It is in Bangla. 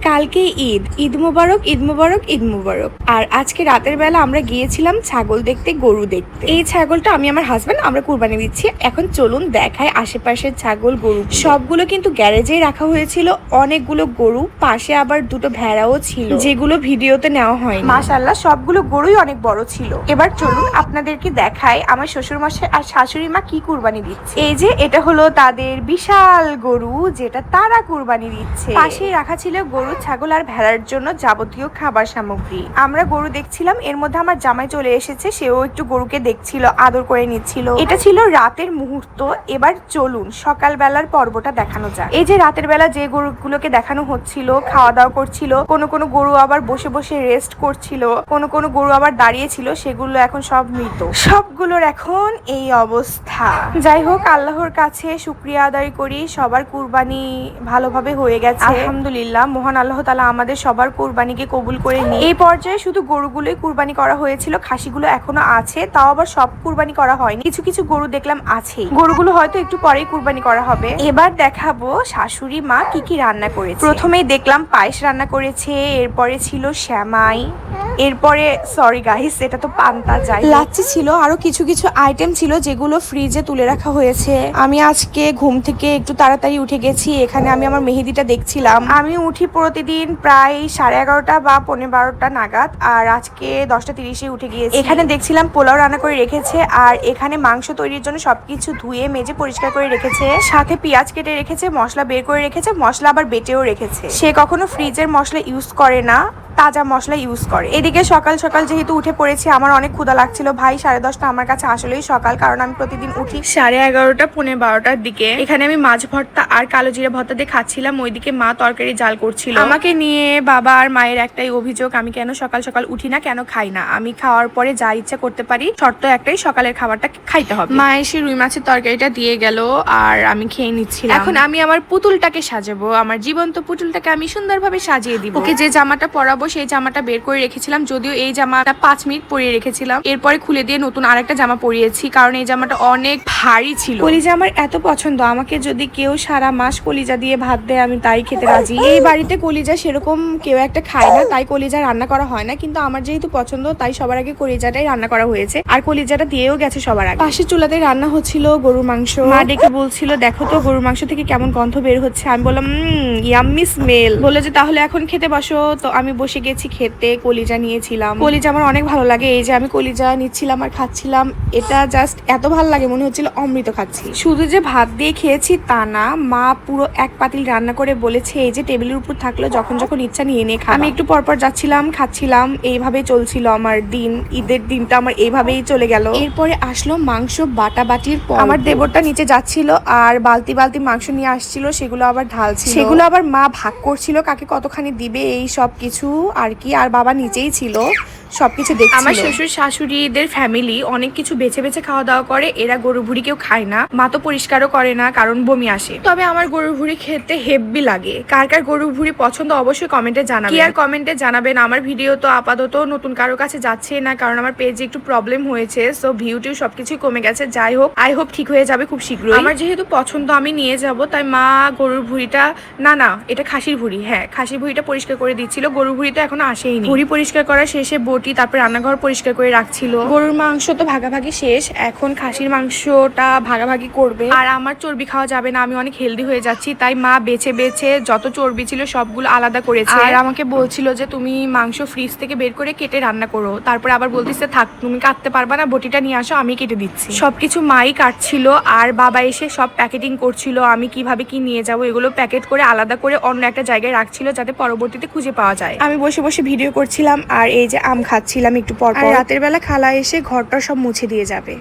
কালকে ঈদ, ঈদ মুবারক, ঈদ মুবারক, ঈদ মুবারক। আর আজকে রাতের বেলা আমরা গিয়েছিলাম ছাগল দেখতে, গরু দেখতে। এই ছাগলটা আমি আমার হাজবেন্ড আমরা কুরবানি দিচ্ছি। এখন চলুন দেখায় আশেপাশের ছাগল গরু। সবগুলো কিন্তু গ্যারেজেই রাখা হয়েছিল। অনেকগুলো গরু, পাশে আবার দুটো ভেড়াও ছিল যেগুলো ভিডিওতে নেওয়া হয়। মাশাআল্লাহ সবগুলো গরুই অনেক বড় ছিল। এবার চলুন আপনাদেরকে দেখাই আমার শ্বশুর মশাই আর শাশুড়ি মা কি কুরবানি দিচ্ছে। এই যে এটা হলো তাদের বিশাল গরু যেটা তারা কুরবানি দিচ্ছে। পাশেই রাখা ছিল গরু, ছাগল আর ভেড়ার জন্য যাবতীয় খাবার সামগ্রী। আমরা গরু দেখছিলাম, এর মধ্যে আমার জামাই চলে এসেছে, সেও একটু গরুকে দেখছিল, আদর করে নিচ্ছিল। এটা ছিল রাতের মুহূর্ত। এবার চলুন সকালবেলার পর্বটা দেখানো যাক। এই যে রাতের বেলা যে গরুগুলোকে দেখানো হচ্ছিল খাওয়া দাওয়া করছিল, কোনো গরু আবার বসে বসে রেস্ট করছিল, কোনো গরু আবার দাঁড়িয়ে ছিল, সেগুলো এখন সব মৃত। সবগুলোর এখন এই অবস্থা। যাই হোক, আল্লাহর কাছে শুকরিয়া আদায় করি, সবার কুরবানি ভালোভাবে হয়ে গেছে আলহামদুলিল্লাহ। মহান আল্লাহ তাআলা আমাদের সবার কুরবানিকে কবুল করে নিন। এই পর্যায়ে শুধু গরুগুলোই কুরবানি করা হয়েছিল, খাসিগুলো এখনো আছে, তাও আবার সব কুরবানি করা হয়নি। কিছু কিছু গরু দেখলাম আছে, গরুগুলো হয়তো একটু পরেই কুরবানি করা হবে। এবার দেখাবো শাশুড়ি মা কি কি রান্না করেছে। প্রথমেই দেখলাম পায়েস রান্না করেছে, এরপরে ছিল সেমাই, এরপরে সরি গাইস এটা তো পান্তা, যায় লাচ্ছি ছিল, আরো কিছু কিছু আইটেম ছিল যেগুলো ফ্রিজে তুলে রাখা হয়েছে। আমি আজকে ঘুম থেকে একটু তাড়াতাড়ি উঠে গেছি। এখানে আমি আমার মেহেদিটা দেখছিলাম। আমি উঠি প্রতিদিন প্রায় 11:30 বা 12:15 নাগাদ, আর আজকে 10:30 উঠে গিয়েছি। এখানে দেখছিলাম পোলাও রান্না করে রেখেছে, আর এখানে মাংস তৈরির জন্য সবকিছু ধুয়ে মেজে পরিষ্কার করে রেখেছে, সাথে পেঁয়াজ কেটে রেখেছে, মশলা বের করে রেখেছে, মশলা আবার বেটেও রেখেছে। সে কখনো ফ্রিজের মশলা ইউজ করে না, তাজা মশলা ইউজ করে। এদিকে সকাল সকাল যেহেতু উঠে পড়েছি, আমার অনেক ক্ষুধা লাগছিল। ভাই 10:30 আমার কাছে আসলেই সকাল, কারণ আমি প্রতিদিন উঠি 11:30 পৌনে 12টার দিকে। এখানে আমি মাছ ভর্তা আর কালো জিরা ভর্তা দিয়ে খাচ্ছিলাম, ওইদিকে মা তরকারি জাল করছিল। আমাকে নিয়ে বাবা আর মায়ের একটাই অভিযোগ, আমি কেন সকাল সকাল উঠি না, কেন খাই না। আমি খাওয়ার পরে যা ইচ্ছা করতে পারি, শর্ত একটাই, সকালের খাবারটা খাইতে হবে। মা এসে রুই মাছের তরকারিটা দিয়ে গেল, আর আমি খেয়ে নিচ্ছিলাম। এখন আমি আমার পুতুলটাকে সাজাবো, আমার জীবন্ত পুতুলটাকে আমি সুন্দরভাবে সাজিয়ে দিব। ওকে যে জামাটা পরাবো সেই জামাটা বের করে রেখেছিলাম, যদিও এই জামাটা 5 মিনিট পরিয়ে রেখেছিলাম, এরপরে খুলে দিয়ে নতুন আরেকটা জামা পরিয়েছি, কারণ এই জামাটা অনেক ভারী ছিল। কলিজা আমার এত পছন্দ, আমাকে যদি কেউ সারা মাস কলিজা দিয়ে ভাত দেয় আমি তাই খেতে রাজি। এই বাড়িতে কলিজা সেরকম কেউ একটা খায় না, তাই কলিজা রান্না করা হয় না, কিন্তু আমার যেহেতু পছন্দ তাই সবার আগে কলিজাটাই রান্না করা হয়েছে, আর কলিজাটা দিয়েও গেছে সবার আগে। পাশের চুলাতে রান্না হচ্ছিল গরুর মাংস। মা ডেকে বলছিল দেখো তো গরুর মাংস থেকে কেমন গন্ধ বের হচ্ছে। আমি বললাম ইয়াম্মি স্মেল। বলে যে তাহলে এখন খেতে বসো। তো আমি বসে গেছি খেতে, কলিজা নিয়েছিলাম। কলিজা আমার অনেক ভালো লাগে, এই যে আমি কলিজা নিচ্ছিলাম আর খাচ্ছিলাম, এটা জাস্ট এত ভালো লাগে, মনে হচ্ছিল অমৃত খাচ্ছি। শুধু যে ভাত দিয়ে খেয়েছি তা না, মা পুরো এক পাতিল রান্না করে বলেছে এই যে টেবিলের উপর থাকলো, যখন যখন ইচ্ছা নিয়ে নিয়ে খা। আমি একটু পরপর যাচ্ছিলাম, খাচ্ছিলাম, এইভাবে চলছিল আমার দিন। ঈদের দিনটা আমার এইভাবেই চলে গেল। এরপরে আসলো মাংস বাটাবাটির পর। আমার দেবরটা নিচে যাচ্ছিল আর বালতি বালতি মাংস নিয়ে আসছিল, সেগুলো আবার ঢালছিল, সেগুলো আবার মা ভাগ করছিল কাকে কতখানি দিবে এই সব কিছু আর কি। আর বাবা নিচেই ছিল, সবকিছু দেখছিল। আমার শ্বশুর শাশুড়িদের ফ্যামিলি অনেক কিছু বেছে বেছে খাওয়া দাওয়া করে, এরা গরু ভুড়ি কেউ খায় না, মা তো পরিষ্কারও করে না কারণ বমি আসে। তবে আমার গরু ভুড়ি খেতে হেব্বি লাগে। কার কার গরু ভুড়ি পছন্দ অবশ্যই কমেন্টে জানাবেন। কি আর কমেন্টে জানাবেন। আমার ভিডিও তো আপাতত নতুন কারো কাছে যাচ্ছে না, কারণ আমার পেজে একটু প্রবলেম হয়েছে, সো ভিউটিও সবকিছুই কমে গেছে। যাই হোক, আই হোপ ঠিক হয়ে যাবে খুব শীঘ্রই। আমার যেহেতু পছন্দ আমি নিয়ে যাব, তাই মা গরুর ভুড়িটা না এটা খাসির ভুড়ি, হ্যাঁ খাসির ভুড়িটা পরিষ্কার করে দিচ্ছিল। গরুর ভুড়ি তো এখনো আসেইনি। ভুড়ি পরিষ্কার করা শেষে বটি, তারপর রান্নাঘর পরিষ্কার করে রাখছিল। গরুর মাংস তো ভাগাভাগি শেষ, এখন খাসির মাংসটা ভাগাভাগি করবে। আর আমার চর্বি খাওয়া যাবে না, আমি অনেক হেলদি হয়ে যাচ্ছি, তাই মা বেছে বেছে যত চর্বি ছিল সবগুলো আলাদা করেছে। আর আমাকে বলছিল যে তুমি মাংস ফ্রিজ থেকে বের করে কেটে রান্না করো, তারপরে আবার বলতেছে থাক তুমি কাটতে পারবা না, বটিটা নিয়ে আসো আমি কেটে দিচ্ছি। সবকিছু মাই কাটছিল, আর বাবা এসে সব প্যাকেটিং করছিল, আমি কিভাবে কি নিয়ে যাবো এগুলো প্যাকেট করে আলাদা করে অন্য একটা জায়গায় রাখছিল, যাতে পরবর্তীতে খুঁজে পাওয়া যায়। আমি বসে বসে ভিডিও করছিলাম, আর এই যে আম খাচ্ছিলাম একটু পর। রাতের বেলা খালা এসে ঘরটা সব মুছে দিয়ে যাবে।